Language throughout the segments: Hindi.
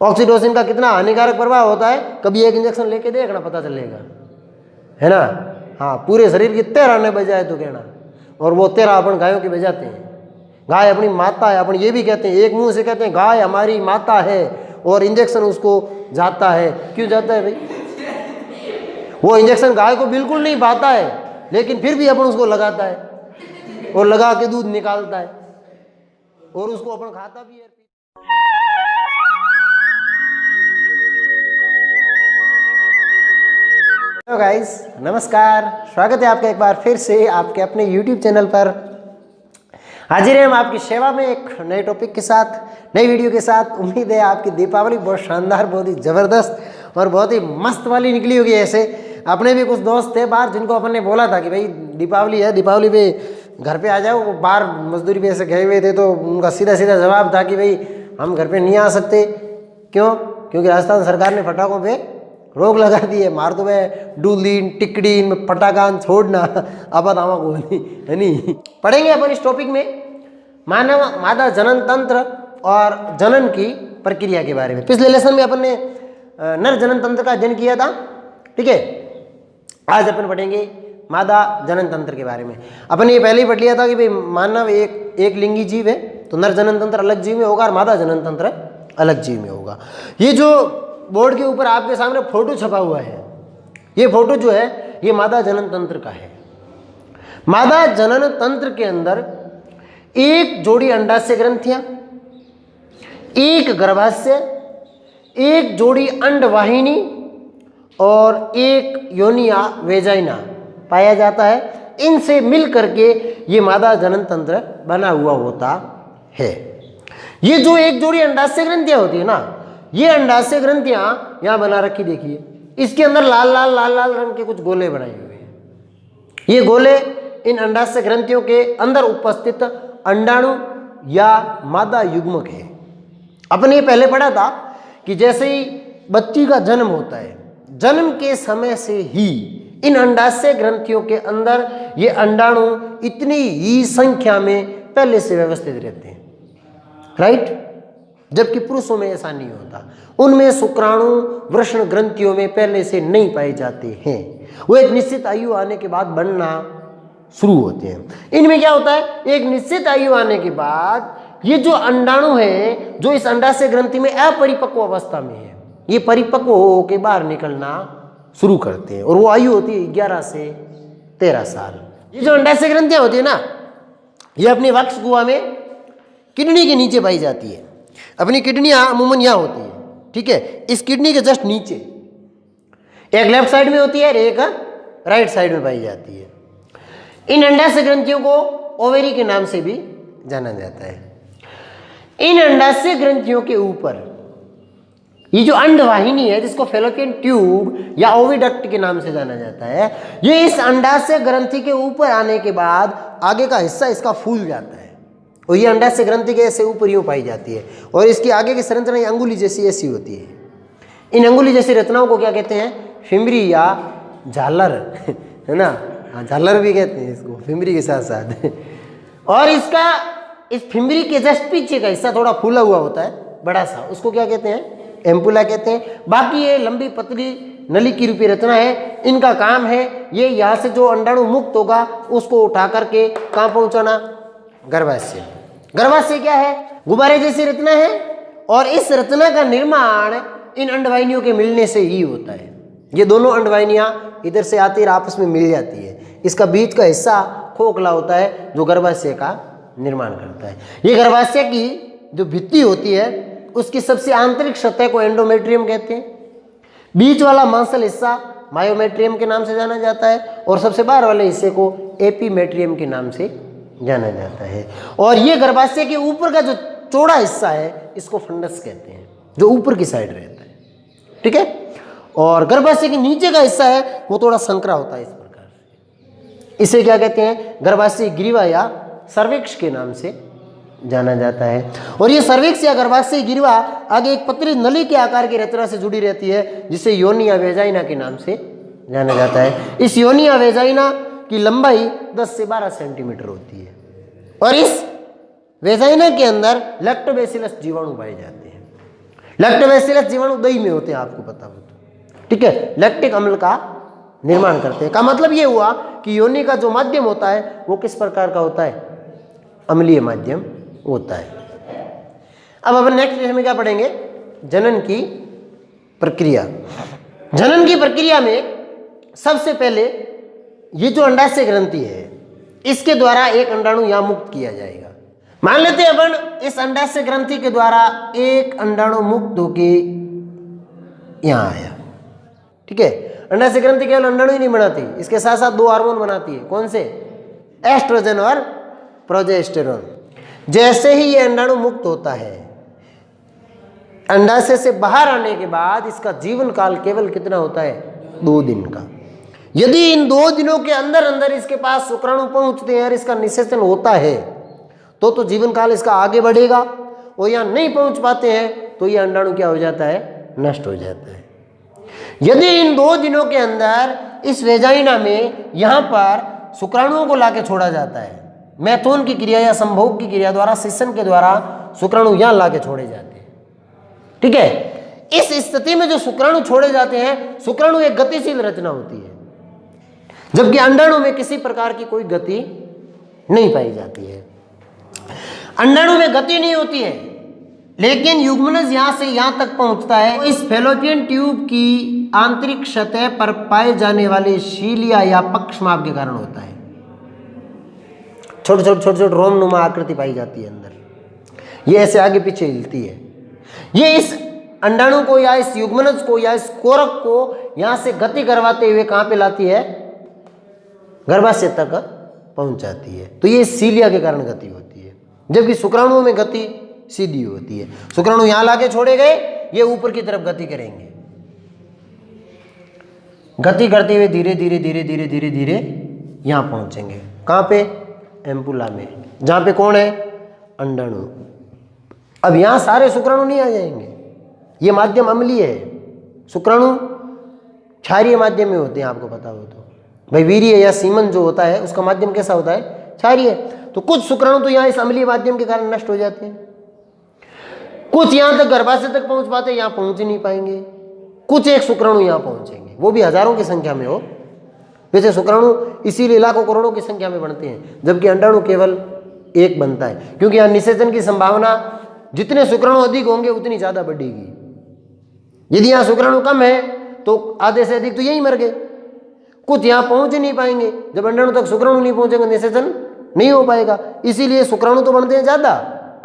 ऑक्सीटोसिन का कितना हानिकारक प्रभाव होता है, कभी एक इंजेक्शन लेके देखना, पता चलेगा, है ना। हाँ, पूरे शरीर की 13 ने बजाए तो कहना, और वो 13 अपन गायों के बजाते हैं। गाय अपनी माता है, अपन ये भी कहते हैं, एक मुंह से कहते हैं गाय हमारी माता है, और इंजेक्शन उसको जाता है। क्यों जाता है भाई? वो इंजेक्शन गाय को बिल्कुल नहीं पाता है, लेकिन फिर भी अपन उसको लगाता है, और लगा के दूध निकालता है, और उसको अपन खाता भी है। हेलो गाइस, नमस्कार, स्वागत है आपका एक बार फिर से आपके अपने YouTube चैनल पर। हाजिर हैं हम आपकी सेवा में एक नए टॉपिक के साथ, नई वीडियो के साथ। उम्मीद है आपकी दीपावली बहुत शानदार, बहुत ही ज़बरदस्त और बहुत ही मस्त वाली निकली होगी। ऐसे अपने भी कुछ दोस्त थे बाहर जिनको अपन ने बोला था कि भाई दीपावली है, दीपावली पे घर पे आ जाओ। वो बाहर मजदूरी पे ऐसे गए हुए थे, तो उनका सीधा सीधा जवाब था कि भाई हम घर पर नहीं आ सकते। क्यों? क्योंकि राजस्थान सरकार ने पटाखों पर रोक लगा दी है। मार तो मैं डूलीन टिकड़ीन में पटाखान छोड़ना अब दावा को नहीं है। नहीं पढ़ेंगे अपन इस टॉपिक में मानव मादा जनन तंत्र और जनन की प्रक्रिया के बारे में। पिछले लेसन में अपन ने नर जनन तंत्र का अध्ययन किया था, ठीक है। आज अपन पढ़ेंगे मादा जनन तंत्र के बारे में। अपन ये पहले ही पढ़ लिया था कि भाई मानव एक लिंगी जीव है, तो नर जनन तंत्र अलग जीव में होगा और मादा जनन तंत्र अलग जीव में होगा। ये जो बोर्ड के ऊपर आपके सामने फोटो छपा हुआ है, ये फोटो जो है ये मादा जनन तंत्र का है। मादा जनन तंत्र के अंदर एक जोड़ी अंडाशय ग्रंथियां, एक गर्भाशय, एक जोड़ी अंडवाहिनी और एक योनिया वेजाइना पाया जाता है। इनसे मिल करके ये मादा जनन तंत्र बना हुआ होता है। ये जो एक जोड़ी अंडाशय ग्रंथियां होती है ना, ये अंडाशय ग्रंथियां यहां बना रखी, देखिए इसके अंदर लाल लाल लाल लाल रंग के कुछ गोले बनाए हुए हैं। ये गोले इन अंडाशय ग्रंथियों के अंदर उपस्थित अंडाणु या मादा युग्मक है। अपन ये पहले पढ़ा था कि जैसे ही बच्ची का जन्म होता है, जन्म के समय से ही इन अंडाशय ग्रंथियों के अंदर ये अंडाणु इतनी ही संख्या में पहले से व्यवस्थित रहते हैं, राइट। जबकि पुरुषों में ऐसा नहीं होता, उनमें शुक्राणु वृषण ग्रंथियों में पहले से नहीं पाए जाते हैं। वो एक निश्चित आयु आने के बाद बनना शुरू होते हैं। इनमें क्या होता है, एक निश्चित आयु आने के बाद ये जो अंडाणु है जो इस अंडाशय ग्रंथि में अपरिपक्व अवस्था में है, ये परिपक्व होकर बाहर निकलना शुरू करते हैं, और वो आयु होती है 11 से 13 साल। ये जो अंडाशय ग्रंथियां होती है ना, ये अपनी वक्ष गुहा में किडनी के नीचे पाई जाती है। अपनी किडनियां अमूमन यहाँ होती है, ठीक है, इस किडनी के जस्ट नीचे, एक लेफ्ट साइड में होती है और एक राइट साइड में पाई जाती है। इन अंडाशय ग्रंथियों को ओवेरी के नाम से भी जाना जाता है। इन अंडाशय ग्रंथियों के ऊपर ये जो अंडवाहिनी है, जिसको फेलोपियन ट्यूब या ओविडक्ट के नाम से जाना जाता है, ये इस अंडाशय ग्रंथि के ऊपर आने के बाद आगे का हिस्सा इसका फूल जाता है, और ये अंडाशय ग्रंथि के ऐसे ऊपर यूं पाई जाती है, और इसकी आगे की संरचना अंगुली जैसी ऐसी होती है। इन अंगुली जैसी रचनाओं को क्या कहते हैं, फिमरी या झालर, है ना। हाँ, झालर भी कहते हैं इसको, फिमरी के साथ साथ। और इसका इस फिमरी के जस्ट पीछे का हिस्सा थोड़ा फूला हुआ होता है, बड़ा सा, उसको क्या कहते हैं, एम्पुला कहते हैं। बाकी ये लंबी पतली नली की रूपी रचना है। इनका काम है ये यहाँ से जो अंडाणु मुक्त होगा उसको उठा करके कहाँ पहुँचाना, गर्भाशय। गर्भाशय क्या है, गुब्बारे जैसी रचना है, और इस रचना का निर्माण इन अंडवाहिनियों के मिलने से ही होता है। ये दोनों अंडवाहिनियां इधर से आती है, आपस में मिल जाती है। इसका बीच का हिस्सा खोखला होता है जो गर्भाशय का निर्माण करता है। ये गर्भाशय की जो भित्ति होती है उसकी सबसे आंतरिक सतह को एंडोमेट्रियम कहते हैं। बीच वाला मांसल हिस्सा मायोमेट्रियम के नाम से जाना जाता है, और सबसे बाहर वाले हिस्से को एपीमेट्रियम के नाम से जाना जाता है। और ये गर्भाशय के ऊपर का जो चौड़ा हिस्सा है इसको फंडस कहते हैं, जो ऊपर की साइड रहता है, ठीक है। और गर्भाशय के नीचे का हिस्सा है वो थोड़ा संकरा होता है इस प्रकार से। इसे क्या कहते हैं, गर्भाशय ग्रीवा या सर्विक्स के नाम से जाना जाता है। और ये सर्विक्स या गर्भाशय ग्रीवा आगे एक पतली नली के आकार की रचना से जुड़ी रहती है, जिसे योनिया वेजाइना के नाम से जाना जाता है। इस योनिया वेजाइना की लंबाई 10 से 12 सेंटीमीटर होती है, और इस वेजाइना के अंदर लैक्टोबैसिलस जीवाणु पाए जाते हैं। लैक्टोबैसिलस जीवाणु दही में होते हैं, आपको पता हो तो, ठीक है, लैक्टिक अम्ल का निर्माण करते हैं। का मतलब ये हुआ कि योनि का जो माध्यम होता है वो किस प्रकार का होता है, अम्लीय माध्यम होता है। अब अपन नेक्स्ट में क्या पढ़ेंगे, जनन की प्रक्रिया। जनन की प्रक्रिया में सबसे पहले ये जो अंडाशय ग्रंथि है इसके द्वारा एक अंडाणु यहां मुक्त किया जाएगा। मान लेते हैं अपन इस अंडाशय ग्रंथि के द्वारा एक अंडाणु मुक्त होके यहां आया, ठीक है। अंडाशय ग्रंथि केवल अंडाणु ही नहीं बनाती, इसके साथ साथ दो हार्मोन बनाती है, कौन से, एस्ट्रोजन और प्रोजेस्टेरोन। जैसे ही ये अंडाणु मुक्त होता है, अंडाशय से बाहर आने के बाद इसका जीवन काल केवल कितना होता है, 2 दिन का। यदि इन 2 दिनों के अंदर अंदर इसके पास शुक्राणु पहुंचते हैं और इसका निषेचन होता है तो जीवन काल इसका आगे बढ़ेगा, और यहाँ नहीं पहुंच पाते हैं तो ये अंडाणु क्या हो जाता है, नष्ट हो जाता है। यदि इन 2 दिनों के अंदर इस वेजाइना में यहाँ पर शुक्राणुओं को लाके छोड़ा जाता है, मैथुन की क्रिया या संभोग की क्रिया द्वारा, सिसन के द्वारा शुक्राणु यहाँ लाके छोड़े जाते हैं, ठीक है। इस स्थिति में जो शुक्राणु छोड़े जाते हैं, शुक्राणु एक गतिशील रचना होती है, जबकि अंडाणु में किसी प्रकार की कोई गति नहीं पाई जाती है। अंडाणु में गति नहीं होती है, लेकिन युग्मनज यहां से यहां तक पहुंचता है। तो इस फैलोपियन ट्यूब की आंतरिक सतह पर पाए जाने वाले शीलिया या पक्षमाप के कारण होता है। छोटे छोटे रोमनुमा आकृति पाई जाती है अंदर, ये ऐसे आगे पीछे हिलती है। ये इस अंडाणु को या इस युग्मनज को या इस कोरक को यहां से गति करवाते हुए कहां पे लाती है, गर्भाशय तक पहुंच जाती है। तो ये सीलिया के कारण गति होती है, जबकि शुक्राणुओं में गति सीधी होती है। शुक्राणु यहां लाके छोड़े गए, ये ऊपर की तरफ गति करेंगे, गति करते हुए धीरे धीरे धीरे धीरे धीरे धीरे यहां पहुंचेंगे, कहां पे, एम्पुला में, जहां पे कौन है, अंडाणु। अब यहां सारे शुक्राणु नहीं आ जाएंगे, ये माध्यम अम्लीय है, शुक्राणु क्षारीय माध्यम में होते हैं, आपको पता हो तो भाई। वीर्य या सीमन जो होता है उसका माध्यम कैसा होता है, क्षारीय। तो कुछ शुक्राणु तो यहाँ इस अम्लीय माध्यम के कारण नष्ट हो जाते हैं, कुछ यहाँ तक गर्भाशय तक पहुंच पाते हैं, यहाँ पहुंच ही नहीं पाएंगे। कुछ एक शुक्राणु यहाँ पहुंचेंगे, वो भी हजारों की संख्या में हो। वैसे शुक्राणु इसीलिए लाखों करोड़ों की संख्या में बनते हैं, जबकि अंडाणु केवल एक बनता है, क्योंकि यहाँ निषेचन की संभावना जितने शुक्राणु अधिक होंगे उतनी ज्यादा बढ़ेगी। यदि यहाँ शुक्राणु कम है तो आधे से अधिक तो यही मर गए, कुछ यहाँ पहुंच ही नहीं पाएंगे। जब अंडाणु तक शुक्राणु नहीं पहुंचेंगे, निषेचन नहीं हो पाएगा। इसीलिए शुक्राणु तो बनते हैं ज्यादा,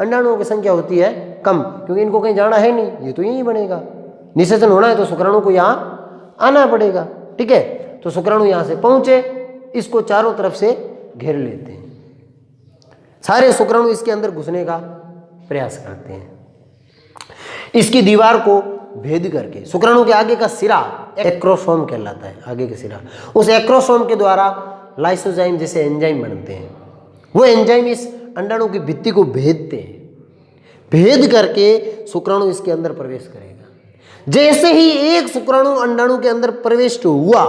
अंडाणुओं की संख्या होती है कम, क्योंकि इनको कहीं जाना है नहीं, ये तो यही बनेगा। निषेचन होना है तो शुक्राणु को यहाँ आना पड़ेगा, ठीक है। तो शुक्राणु यहाँ से पहुंचे, इसको चारों तरफ से घेर लेते हैं, सारे शुक्राणु इसके अंदर घुसने का प्रयास करते हैं। इसकी दीवार को भेद करके शुक्राणु के आगे का सिरा एक्रोसोम कहलाता है, आगे का सिरा, उस एक्रोसोम के द्वारा लाइसोजाइम जैसे एंजाइम बनते हैं। वो एंजाइम इस अंडाणु की भित्ति को भेदते हैं, भेद करके शुक्राणु इसके अंदर प्रवेश करेगा। जैसे ही एक शुक्राणु अंडाणु के अंदर प्रविष्ट हुआ,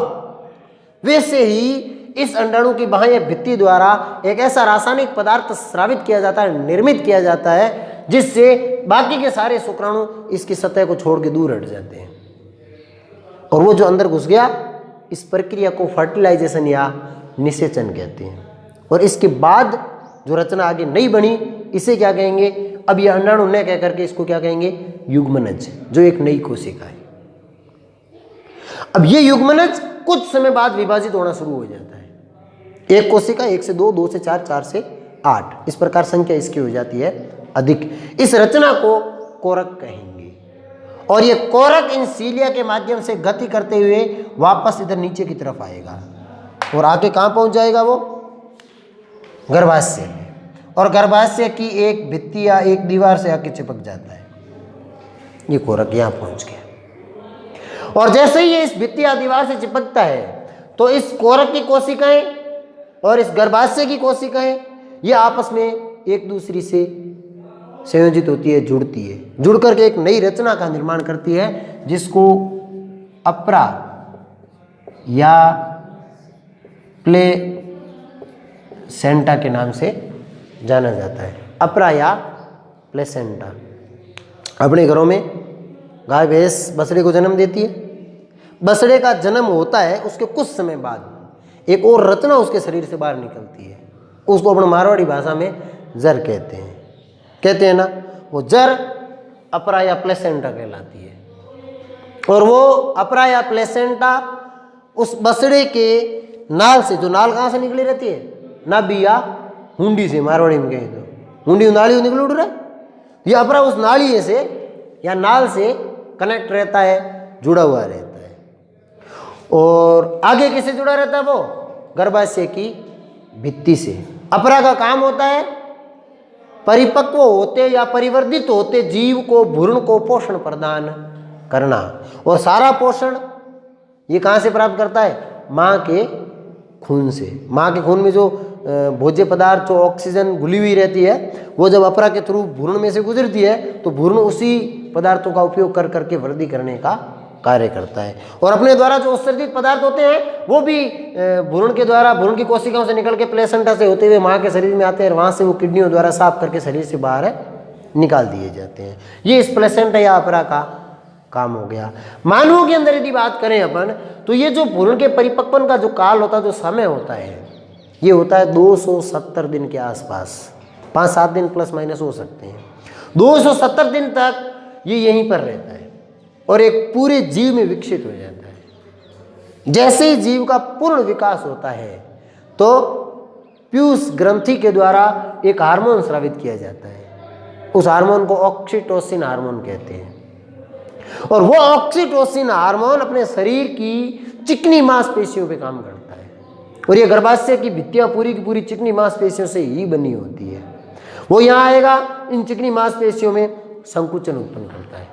वैसे ही इस अंडाणु की बाह्य भित्ति द्वारा एक ऐसा रासायनिक पदार्थ स्रावित किया जाता है, निर्मित किया जाता है, जिससे बाकी के सारे शुक्राणु इसकी सतह को छोड़ के दूर हट जाते हैं। और वो जो अंदर घुस गया, इस प्रक्रिया को फर्टिलाइजेशन या निषेचन कहते हैं। और इसके बाद जो रचना आगे नहीं बनी, इसे क्या कहेंगे, अब ये अंडाणु न कह करके इसको क्या कहेंगे, युग्मनज, जो एक नई कोशिका है। अब ये युग्मनज कुछ समय बाद विभाजित होना शुरू हो जाता है। एक कोशिका 1 से 2, 2 से 4, 4 से 8, इस प्रकार संख्या इसकी हो जाती है अधिक। इस रचना को कोरक कहेंगे। और ये कोरक इन सीलिया के माध्यम से गति करते हुए वापस इधर नीचे की तरफ आएगा और आके कहाँ पहुंच जाएगा, वो गर्भाशय। और गर्भाशय की एक भित्ति या एक दीवार से आके चिपक जाता है, ये कोरक यहाँ पहुंच गया। और जैसे ही ये इस भित्ति या दीवार से चिपकता है, तो इस कोरक की कोशिकाएं और इस गर्भाशय की कोशिकाएं ये आपस में एक दूसरी से संयोजित होती है, जुड़ती है, जुड़ करके एक नई रचना का निर्माण करती है, जिसको अपरा या प्लेसेंटा के नाम से जाना जाता है। अपरा या प्लेसेंटा। अपने घरों में गाय भैंस बछड़े को जन्म देती है। बछड़े का जन्म होता है, उसके कुछ समय बाद एक और रचना उसके शरीर से बाहर निकलती है, उसको अपने मारवाड़ी भाषा में जर कहते हैं ना। वो जर अपरा या प्लेसेंटा कहलाती है। और वो अपरा या प्लेसेंटा उस बछड़े के नाल से, जो नाल कहाँ से निकली रहती है, नाभि या हुंडी से, मारवाड़ी में कहें तो हुंडी नाली निकल उड़ रहा है, ये अपरा उस नाली से या नाल से कनेक्ट रहता है, जुड़ा हुआ रहता है। और आगे किससे जुड़ा रहता है वो, गर्भाशय की भित्ति से। अपरा का काम होता है परिपक्व होते या परिवर्धित होते जीव को, भ्रूण को पोषण प्रदान करना। और सारा पोषण ये कहाँ से प्राप्त करता है, माँ के खून से। माँ के खून में जो भोज्य पदार्थ, जो ऑक्सीजन घुली हुई रहती है, वो जब अपरा के थ्रू भ्रूण में से गुजरती है तो भ्रूण उसी पदार्थों का उपयोग कर करके वृद्धि करने का कार्य करता है। और अपने द्वारा जो उत्सर्जित पदार्थ होते हैं वो भी भ्रूण के द्वारा, भ्रूण की कोशिकाओं से निकल के प्लेसेंटा से होते हुए माँ के शरीर में आते हैं, और वहाँ से वो किडनियों द्वारा साफ करके शरीर से बाहर निकाल दिए जाते हैं। ये इस प्लेसेंटा या अपरा का काम हो गया। मानवों के अंदर यदि बात करें अपन, तो ये जो भ्रूण के परिपक्वन का जो काल होता है, जो समय होता है, ये होता है 270 दिन के आसपास, 5-7 दिन प्लस माइनस हो सकते हैं। 270 दिन तक ये यहीं पर रहता है और एक पूरे जीव में विकसित हो जाता है। जैसे ही जीव का पूर्ण विकास होता है तो पीयूष ग्रंथि के द्वारा एक हार्मोन स्रावित किया जाता है। उस हार्मोन को ऑक्सीटोसिन हार्मोन कहते हैं। और वो ऑक्सीटोसिन हार्मोन अपने शरीर की चिकनी मांसपेशियों पे काम करता है। और ये गर्भाशय की भित्तियां पूरी की पूरी चिकनी मांसपेशियों से ही बनी होती है। वो यहाँ आएगा, इन चिकनी मांसपेशियों में संकुचन उत्पन्न करता है।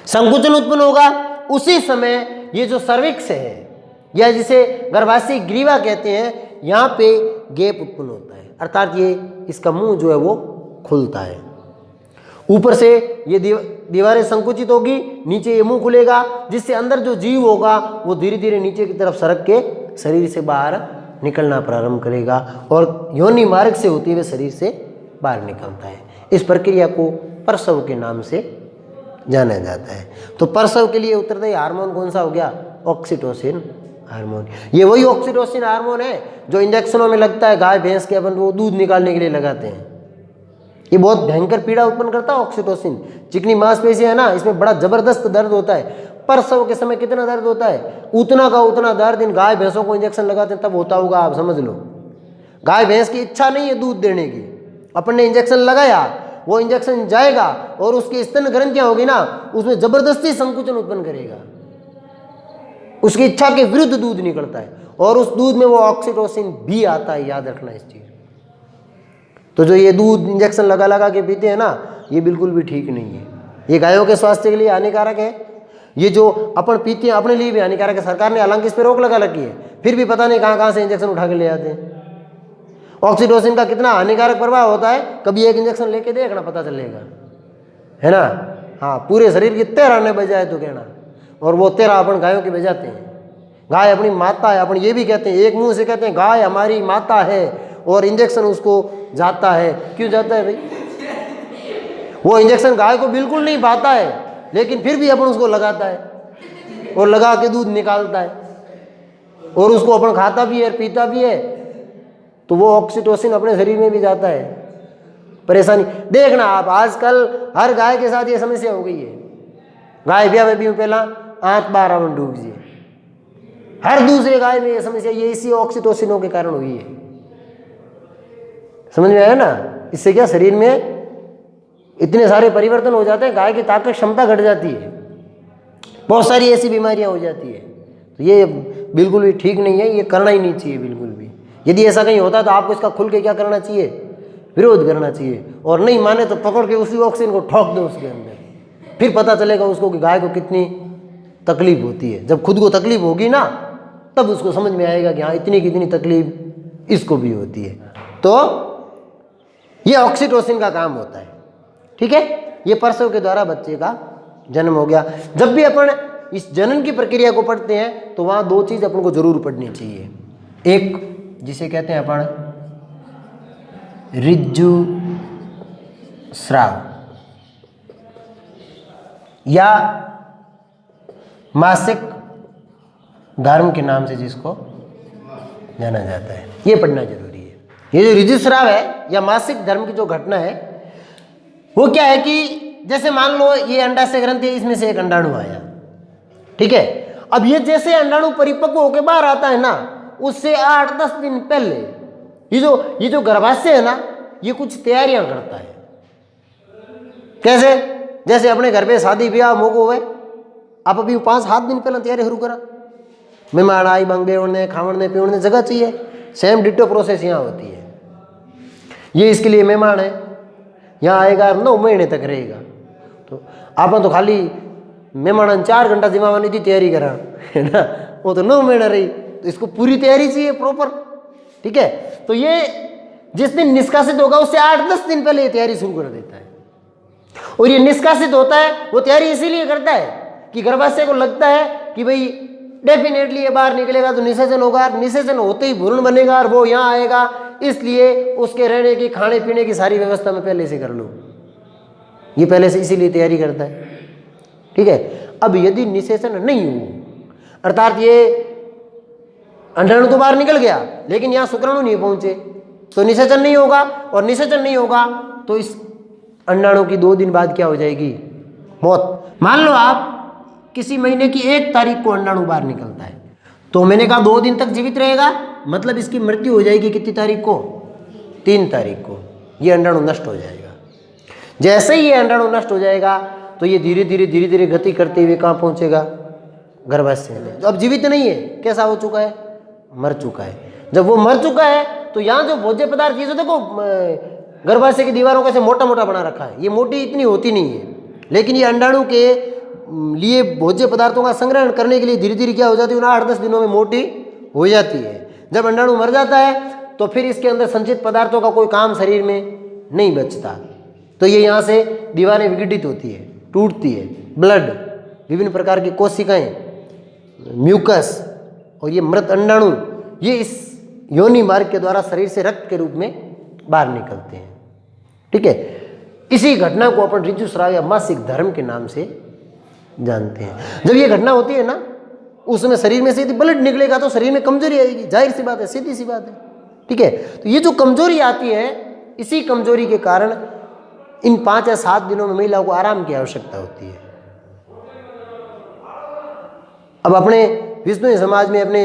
संकुचन उत्पन्न होगा, उसी समय ये जो सर्विक्स है या जिसे गर्भाशय ग्रीवा कहते हैं, यहाँ पे गैप उत्पन्न होता है, अर्थात ये इसका मुंह जो है वो खुलता है। ऊपर से ये दीवारें संकुचित होगी, नीचे ये मुंह खुलेगा, जिससे अंदर जो जीव होगा वो धीरे धीरे नीचे की तरफ सरक के शरीर से बाहर निकलना प्रारंभ करेगा और योनि मार्ग से होते हुए शरीर से बाहर निकलता है। इस प्रक्रिया को प्रसव के नाम से जाना जाता है। तो प्रसव के लिए उत्तरदायी हार्मोन कौन सा हो गया, ऑक्सीटोसिन हार्मोन। ये वही ऑक्सीटोसिन हार्मोन है जो इंजेक्शनों में लगता है, गाय भैंस के अपन वो दूध निकालने के लिए लगाते हैं। ये बहुत भयंकर पीड़ा उत्पन्न करता है ऑक्सीटोसिन। चिकनी मांसपेशी है ना, इसमें बड़ा जबरदस्त दर्द होता है। प्रसव के समय कितना दर्द होता है, उतना का उतना दर्द इन गाय भैंसों को इंजेक्शन लगाते हैं तब होता होगा, आप समझ लो। गाय भैंस की इच्छा नहीं है दूध देने की, अपन ने इंजेक्शन लगाया, वो इंजेक्शन जाएगा और उसकी स्तन ग्रंथियां होगी ना, उसमें जबरदस्ती संकुचन उत्पन्न करेगा, उसकी इच्छा के विरुद्ध दूध निकलता है और उस दूध में वो ऑक्सीटोसिन भी आता है, याद रखना इस चीज। तो जो ये दूध इंजेक्शन लगा लगा के पीते हैं ना, ये बिल्कुल भी ठीक नहीं है। ये गायों के स्वास्थ्य के लिए हानिकारक है। ये जो अपन पीते हैं अपने लिए भी हानिकारक है। सरकार ने हालांकि इस पर रोक लगा रखी है, फिर भी पता नहीं कहाँ कहाँ से इंजेक्शन उठा के ले आते हैं। ऑक्सीटोसिन का कितना हानिकारक प्रभाव होता है, कभी एक इंजेक्शन लेके देखना, पता चलेगा, है ना। हाँ, पूरे शरीर की 13 ने बजाए तो कहना, और वो 13 अपन गायों के बजाते हैं। गाय अपनी माता है, अपन ये भी कहते हैं, एक मुंह से कहते हैं गाय हमारी माता है, और इंजेक्शन उसको जाता है। क्यों जाता है भाई? वो इंजेक्शन गाय को बिल्कुल नहीं भाता है, लेकिन फिर भी अपन उसको लगाता है और लगा के दूध निकालता है, और उसको अपन खाता भी है पीता भी है, तो वो ऑक्सीटोसिन अपने शरीर में भी जाता है। परेशानी देखना आप, आजकल हर गाय के साथ ये समस्या हो गई है। गाय ब्याह में पहला 8-12 राउंड डूब जी, हर दूसरे गाय में ये समस्या, ये इसी ऑक्सीटोसिनों के कारण हुई है। समझ में आया ना? इससे क्या शरीर में इतने सारे परिवर्तन हो जाते हैं, गाय की ताकत क्षमता घट जाती है, बहुत सारी ऐसी बीमारियां हो जाती है। तो ये बिल्कुल भी ठीक नहीं है, ये करना ही नहीं चाहिए बिल्कुल भी। यदि ऐसा कहीं होता तो आपको इसका खुल के क्या करना चाहिए, विरोध करना चाहिए, और नहीं माने तो पकड़ के उसी ऑक्सीजन को ठोक दो उसके अंदर, फिर पता चलेगा उसको कि गाय को कितनी तकलीफ होती है। जब खुद को तकलीफ होगी ना, तब उसको समझ में आएगा कि हाँ इतनी कितनी तकलीफ इसको भी होती है। तो ये ऑक्सीटोसिन का काम होता है, ठीक है। ये प्रसव के द्वारा बच्चे का जन्म हो गया। जब भी अपन इस जनन की प्रक्रिया को पढ़ते हैं तो वहाँ 2 चीज़ अपन को जरूर पढ़नी चाहिए। एक जिसे कहते हैं अपन ऋजु स्राव, या मासिक धर्म के नाम से जिसको जाना जाता है, ये पढ़ना जरूरी है। ये जो ऋजुस्राव है या मासिक धर्म की जो घटना है वो क्या है कि जैसे मान लो ये अंडाशय ग्रंथि है, इसमें से एक अंडाणु आया, ठीक है। अब ये जैसे अंडाणु परिपक्व होकर बाहर आता है ना, उससे 8-10 दिन पहले ये जो गर्भाशय है ना, ये कुछ तैयारियां करता है। कैसे? जैसे अपने घर पे शादी ब्याह मोगो हुए, आप अभी 5-7 दिन पहले तैयारी शुरू करा, मेहमान आई बंगे उड़ने खावड़ने पीवड़ने जगह चाहिए। सेम डिटो प्रोसेस यहाँ होती है। ये इसके लिए मेहमान है, यहाँ आएगा 9 महीने तक रहेगा, तो आप तो खाली मेहमान 4 घंटा जिम्मेवानी की तैयारी करा है ना, वो तो 9 महीने रही, तो इसको पूरी तैयारी चाहिए प्रॉपर, ठीक है। तो ये जिस दिन निष्कासित होगा उससे 8-10 दिन पहले ये तैयारी शुरू कर देता है। और ये निष्कासित होता है, वो तैयारी इसीलिए करता है कि गर्भाशय को लगता है कि भाई डेफिनेटली ये बाहर निकलेगा तो निषेचन होगा, निषेचन होते ही भ्रूण बनेगा और वो यहाँ आएगा, इसलिए उसके रहने की खाने पीने की सारी व्यवस्था मैं पहले से कर लूँ। ये पहले से इसीलिए तैयारी करता है, ठीक है। अब यदि निषेचन नहीं हो, अर्थात ये अंडाणु तो बाहर निकल गया लेकिन यहाँ शुक्राणु नहीं पहुंचे, तो निषेचन नहीं होगा, और निषेचन नहीं होगा तो इस अंडाणु की 2 दिन बाद क्या हो जाएगी? मौत। मान लो आप किसी महीने की 1 तारीख को अंडाणु बाहर निकलता है, तो मैंने कहा 2 दिन तक जीवित रहेगा, मतलब इसकी मृत्यु हो जाएगी कितनी तारीख को? 3 तारीख को ये अंडाणु नष्ट हो जाएगा। जैसे ही ये अंडाणु नष्ट हो जाएगा तो ये धीरे धीरे गति करते हुए कहाँ पहुंचेगा? गर्भाशय में। जो अब जीवित नहीं है, कैसा हो चुका है? मर चुका है। जब वो मर चुका है तो यहाँ जो भोज्य पदार्थ, ये जो देखो गर्भाशय की दीवारों को ऐसे मोटा मोटा बना रखा है, ये मोटी इतनी होती नहीं है, लेकिन ये अंडाणु के लिए भोज्य पदार्थों का संग्रहण करने के लिए धीरे धीरे क्या हो जाती है? 8-10 दिनों में मोटी हो जाती है। जब अंडाणु मर जाता है तो फिर इसके अंदर संचित पदार्थों का कोई काम शरीर में नहीं बचता, तो ये यहाँ से दीवारें विघटित होती है, टूटती है, ब्लड, विभिन्न प्रकार की कोशिकाएं, म्यूकस और ये मृत अंडाणु ये इस योनि मार्ग के द्वारा शरीर से रक्त के रूप में बाहर निकलते हैं, ठीक है। इसी घटना को अपन ऋजुस्राव या मासिक धर्म के नाम से जानते हैं। जब ये घटना होती है ना, उसमें शरीर में से यदि ब्लड निकलेगा तो शरीर में कमजोरी आएगी, जाहिर सी बात है, सीधी सी बात है, ठीक है। तो ये जो कमजोरी आती है, इसी कमजोरी के कारण इन 5 या 7 दिनों में महिलाओं को आराम की आवश्यकता होती है। अब अपने विष्णु समाज में अपने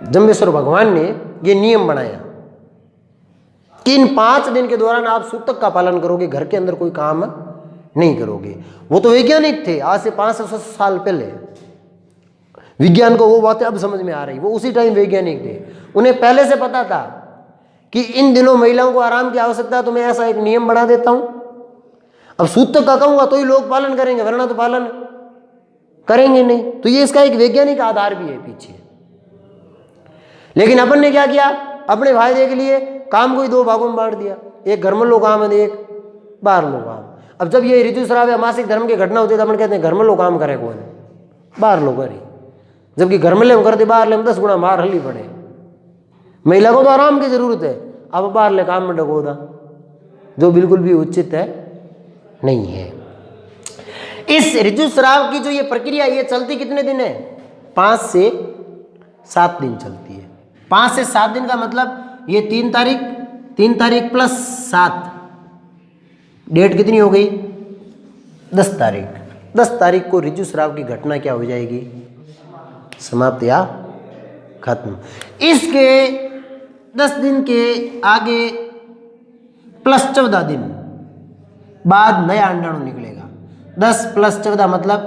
जम्बेश्वर भगवान ने ये नियम बनाया कि इन 5 दिन के दौरान आप सूतक का पालन करोगे, घर के अंदर कोई काम नहीं करोगे। वो तो वैज्ञानिक थे, आज से 500 साल पहले। विज्ञान को वो बातें अब समझ में आ रही, वो उसी टाइम वैज्ञानिक थे। उन्हें पहले से पता था कि इन दिनों महिलाओं को आराम की आवश्यकता है, तो मैं ऐसा एक नियम बना देता हूं। अब सूतक का कहूंगा तो ही लोग पालन करेंगे, वरना तो पालन करेंगे नहीं। तो ये इसका एक वैज्ञानिक आधार भी है पीछे। लेकिन अपन ने क्या किया? अपने फायदे के लिए काम को ही 2 भागों में बांट दिया, एक घर में लो काम है, एक बाहर लो काम। अब जब ये ऋजुस्राव या मासिक धर्म की घटना होती है तो अपन कहते हैं घर में लो काम करे कौन, बाहर लो करे, जबकि घर में ले करते बाहर ले 10 गुना मार हल्ली पड़े। महिला को तो आराम की जरूरत है, अब बाहर ले काम में डगोदा, जो बिल्कुल भी उचित है नहीं है। इस ऋजुस्राव की जो ये प्रक्रिया ये चलती कितने दिन है? 5 से 7 दिन चलती है। 5 से 7 दिन का मतलब ये 3 तारीख प्लस 7, डेट कितनी हो गई? 10 तारीख। 10 तारीख को ऋजुस्राव की घटना क्या हो जाएगी? समाप्त या खत्म। इसके 10 दिन के आगे प्लस 14 दिन बाद नया अंडाणु निकलेगा। 10 प्लस 14 मतलब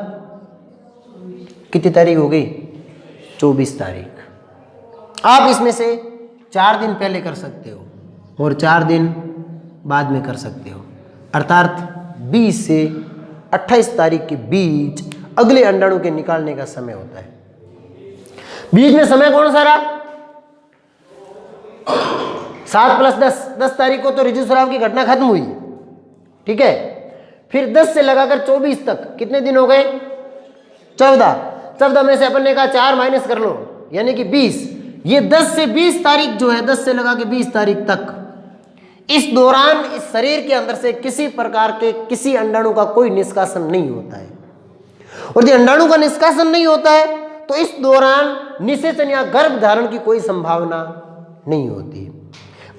कितनी तारीख हो गई? 24 तारीख। आप इसमें से 4 दिन पहले कर सकते हो और 4 दिन बाद में कर सकते हो, अर्थात 20 से 28 तारीख के बीच अगले अंडाणु के निकालने का समय होता है। बीच में समय कौन सा रहा? 7 प्लस 10 तारीख को तो ऋजुस्राव की घटना खत्म हुई, ठीक है। फिर 10 से लगाकर 24 तक कितने दिन हो गए? 14 में से अपन ने कहा 4 माइनस कर लो, यानी कि 20। ये 10 से 20 तारीख जो है, 10 से लगा के 20 तारीख तक, इस दौरान इस शरीर के अंदर से किसी प्रकार के किसी अंडाणु का कोई निष्कासन नहीं होता है। और यदि अंडाणु का निष्कासन नहीं होता है तो इस दौरान निषेचन या गर्भ धारण की कोई संभावना नहीं होती।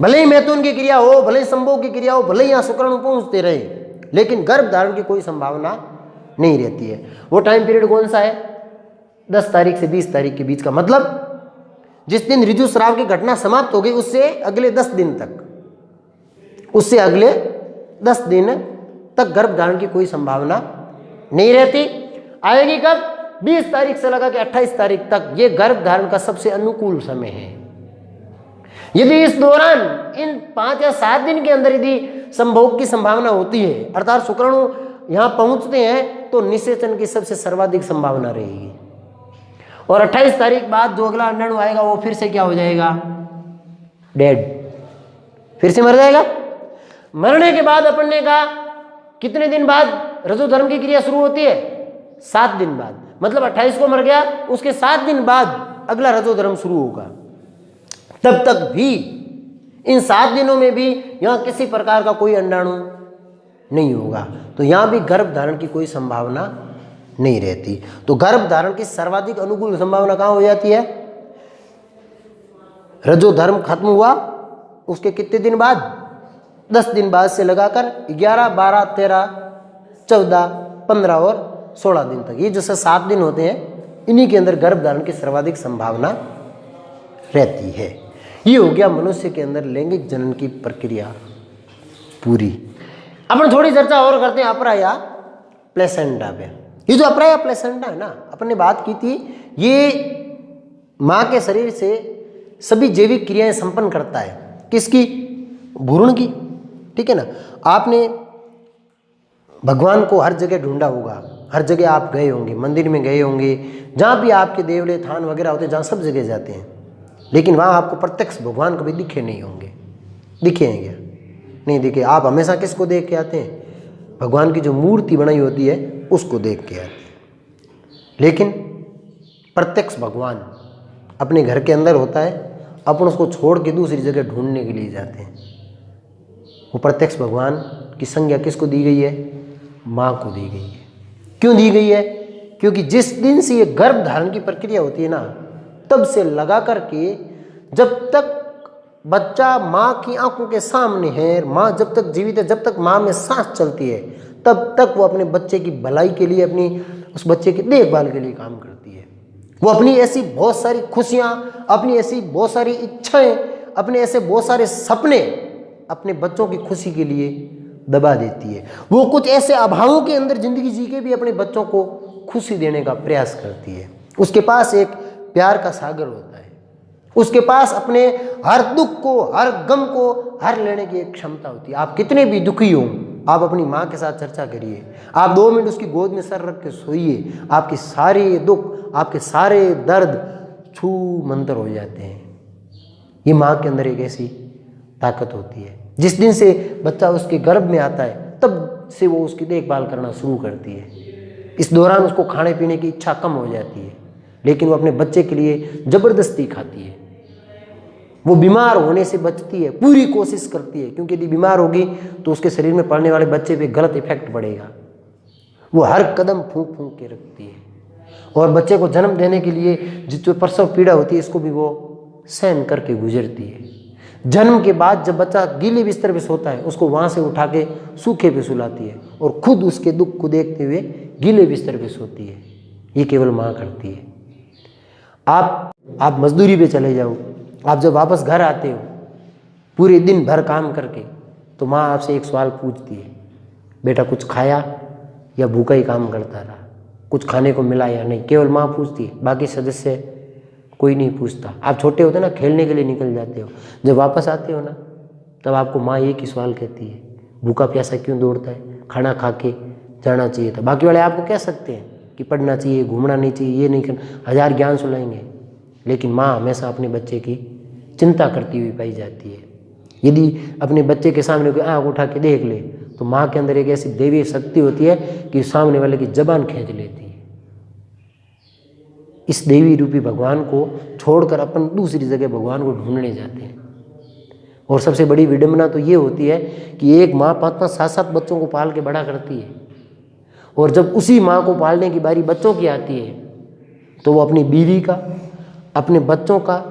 भले ही मैथुन की क्रिया हो, भले ही संभोग की क्रिया हो, भले ही यहाँ शुक्राणु पहुंचते रहे, लेकिन गर्भ धारण की कोई संभावना नहीं रहती है। वो टाइम पीरियड कौन सा है? 10 तारीख से 20 तारीख के बीच का, मतलब जिस दिन ऋजुस्राव की घटना समाप्त हो गई उससे अगले 10 दिन तक, उससे अगले 10 दिन तक गर्भ धारण की कोई संभावना नहीं रहती। आएगी कब? 20 तारीख से लगा के 28 तारीख तक ये गर्भ धारण का सबसे अनुकूल समय है। यदि इस दौरान इन 5 या 7 दिन के अंदर यदि संभोग की संभावना होती है, अर्थात शुक्राणु यहाँ पहुंचते हैं, तो निषेचन की सबसे सर्वाधिक संभावना रहेगी। और 28 तारीख बाद जो अगला अंडाणु आएगा वो फिर से क्या हो जाएगा? डेड, फिर से मर जाएगा। मरने के बाद अपन ने कहा कितने दिन बाद रजोधर्म की क्रिया शुरू होती है? 7 दिन बाद, मतलब 28 को मर गया, उसके 7 दिन बाद अगला रजोधर्म शुरू होगा। तब तक भी इन 7 दिनों में भी यहाँ किसी प्रकार का कोई अंडाणु नहीं होगा, तो यहाँ भी गर्भ धारण की कोई संभावना नहीं रहती। तो गर्भ धारण की सर्वाधिक अनुकूल संभावना कहाँ हो जाती है? रजोधर्म खत्म हुआ उसके कितने दिन बाद? 10 दिन बाद से लगाकर 11, 12, 13, 14, 15 और 16 दिन तक, ये जैसे 7 दिन होते हैं, इन्हीं के अंदर गर्भ धारण की सर्वाधिक संभावना रहती है। ये हो गया मनुष्य के अंदर लैंगिक जनन की प्रक्रिया पूरी। अपन थोड़ी चर्चा और करते हैं अपरा या प्लेसेंटा पे। ये जो अपरा या प्लेसेंटा है ना, अपन ने बात की थी, ये माँ के शरीर से सभी जैविक क्रियाएं संपन्न करता है। किसकी? भ्रूण की, ठीक है ना। आपने भगवान को हर जगह ढूंढा होगा, हर जगह आप गए होंगे, मंदिर में गए होंगे, जहाँ भी आपके देवले थान वगैरह होते हैं, जहाँ सब जगह जाते हैं, लेकिन वहाँ आपको प्रत्यक्ष भगवान कभी दिखे नहीं होंगे। दिखे हैं क्या? नहीं दिखे। आप हमेशा किसको देख के आते हैं? भगवान की जो मूर्ति बनाई होती है उसको देख के आते हैं। लेकिन प्रत्यक्ष भगवान अपने घर के अंदर होता है, अपन उसको छोड़ के दूसरी जगह ढूंढने के लिए जाते हैं। वो प्रत्यक्ष भगवान की संज्ञा किसको दी गई है? माँ को दी गई है। क्यों दी गई है? क्योंकि जिस दिन से ये गर्भ धारण की प्रक्रिया होती है ना, तब से लगा करके जब तक बच्चा माँ की आंखों के सामने है, माँ जब तक जीवित है, जब तक माँ में सांस चलती है, तब तक वो अपने बच्चे की भलाई के लिए, अपनी उस बच्चे की देखभाल के लिए काम करती है। वो अपनी ऐसी बहुत सारी खुशियाँ, अपनी ऐसी बहुत सारी इच्छाएं, अपने ऐसे बहुत सारे सपने अपने बच्चों की खुशी के लिए दबा देती है। वो कुछ ऐसे अभावों के अंदर जिंदगी जी के भी अपने बच्चों को खुशी देने का प्रयास करती है। उसके पास एक प्यार का सागर होता है, उसके पास अपने हर दुख को, हर गम को हर लेने की एक क्षमता होती है। आप कितने भी दुखी हो, आप अपनी माँ के साथ चर्चा करिए, आप 2 मिनट उसकी गोद में सर रख के सोइए, आपके सारे दुख, आपके सारे दर्द छू मंतर हो जाते हैं। ये माँ के अंदर एक ऐसी ताकत होती है। जिस दिन से बच्चा उसके गर्भ में आता है, तब से वो उसकी देखभाल करना शुरू करती है। इस दौरान उसको खाने पीने की इच्छा कम हो जाती है, लेकिन वो अपने बच्चे के लिए जबरदस्ती खाती है। वो बीमार होने से बचती है, पूरी कोशिश करती है, क्योंकि यदि बीमार होगी तो उसके शरीर में पड़ने वाले बच्चे पे गलत इफेक्ट पड़ेगा। वो हर कदम फूंक फूंक के रखती है, और बच्चे को जन्म देने के लिए जो प्रसव पीड़ा होती है, इसको भी वो सहन करके गुजरती है। जन्म के बाद जब बच्चा गीले बिस्तर पे सोता है, उसको वहाँ से उठा के सूखे पे सुलाती है, और खुद उसके दुख को देखते हुए गीले बिस्तर पे सोती है। ये केवल माँ करती है। आप मजदूरी पे चले जाओ, आप जब वापस घर आते हो पूरे दिन भर काम करके, तो माँ आपसे एक सवाल पूछती है, बेटा कुछ खाया या भूखा ही काम करता रहा, कुछ खाने को मिला या नहीं? केवल माँ पूछती है, बाकी सदस्य कोई नहीं पूछता। आप छोटे होते ना, खेलने के लिए निकल जाते हो, जब वापस आते हो ना, तब आपको माँ एक ही सवाल कहती है, भूखा प्यासा क्यों दौड़ता है, खाना खा के जाना चाहिए था। बाकी वाले आपको कह सकते हैं कि पढ़ना चाहिए, घूमना नहीं चाहिए, ये नहीं करना, 1000 ज्ञान सुनाएंगे, लेकिन माँ हमेशा अपने बच्चे की चिंता करती हुई पाई जाती है। यदि अपने बच्चे के सामने कोई आँख उठा के देख ले, तो माँ के अंदर एक ऐसी दैवीय शक्ति होती है कि सामने वाले की जबान खींच लेती है। इस देवी रूपी भगवान को छोड़कर अपन दूसरी जगह भगवान को ढूंढने जाते हैं। और सबसे बड़ी विडंबना तो ये होती है कि एक माँ 5-5, 7-7 बच्चों को पाल के बड़ा करती है, और जब उसी माँ को पालने की बारी बच्चों की आती है तो वो अपनी बीवी का, अपने बच्चों का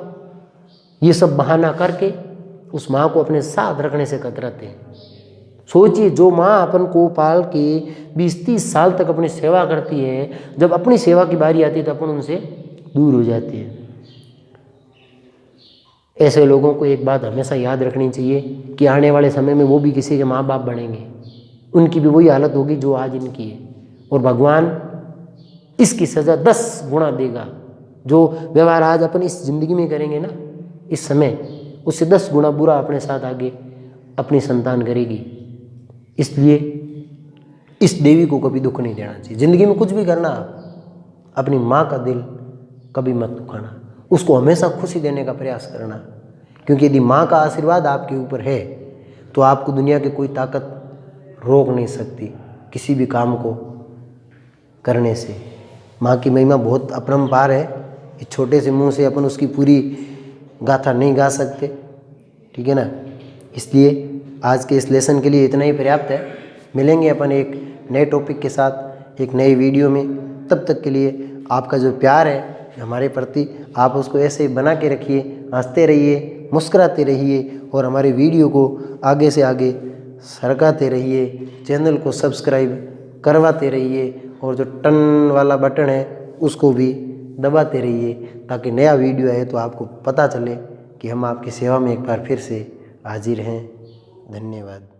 ये सब बहाना करके उस माँ को अपने साथ रखने से कतराते हैं। सोचिए, जो माँ अपन को पाल के 20-30 साल तक अपनी सेवा करती है, जब अपनी सेवा की बारी आती है तो अपन उनसे दूर हो जाते हैं। ऐसे लोगों को एक बात हमेशा याद रखनी चाहिए कि आने वाले समय में वो भी किसी के माँ बाप बनेंगे, उनकी भी वही हालत होगी जो आज इनकी है, और भगवान इसकी सज़ा 10 गुना देगा। जो व्यवहार आज अपन इस ज़िंदगी में करेंगे ना, इस समय, उससे 10 गुना बुरा अपने साथ आगे अपनी संतान करेगी। इसलिए इस देवी को कभी दुख नहीं देना चाहिए। ज़िंदगी में कुछ भी करना, अपनी माँ का दिल कभी मत दुखाना, उसको हमेशा खुशी देने का प्रयास करना, क्योंकि यदि माँ का आशीर्वाद आपके ऊपर है तो आपको दुनिया की कोई ताकत रोक नहीं सकती किसी भी काम को करने से। माँ की महिमा बहुत अपरंपार है, इस छोटे से मुंह से अपन उसकी पूरी गाथा नहीं गा सकते, ठीक है ना। इसलिए आज के इस लेसन के लिए इतना ही पर्याप्त है। मिलेंगे अपन एक नए टॉपिक के साथ एक नई वीडियो में। तब तक के लिए आपका जो प्यार है हमारे प्रति, आप उसको ऐसे ही बना के रखिए, हंसते रहिए, मुस्कुराते रहिए और हमारे वीडियो को आगे से आगे सरकाते रहिए, चैनल को सब्सक्राइब करवाते रहिए और जो टन वाला बटन है उसको भी दबाते रहिए, ताकि नया वीडियो आए तो आपको पता चले कि हम आपकी सेवा में एक बार फिर से हाजिर हैं। धन्यवाद।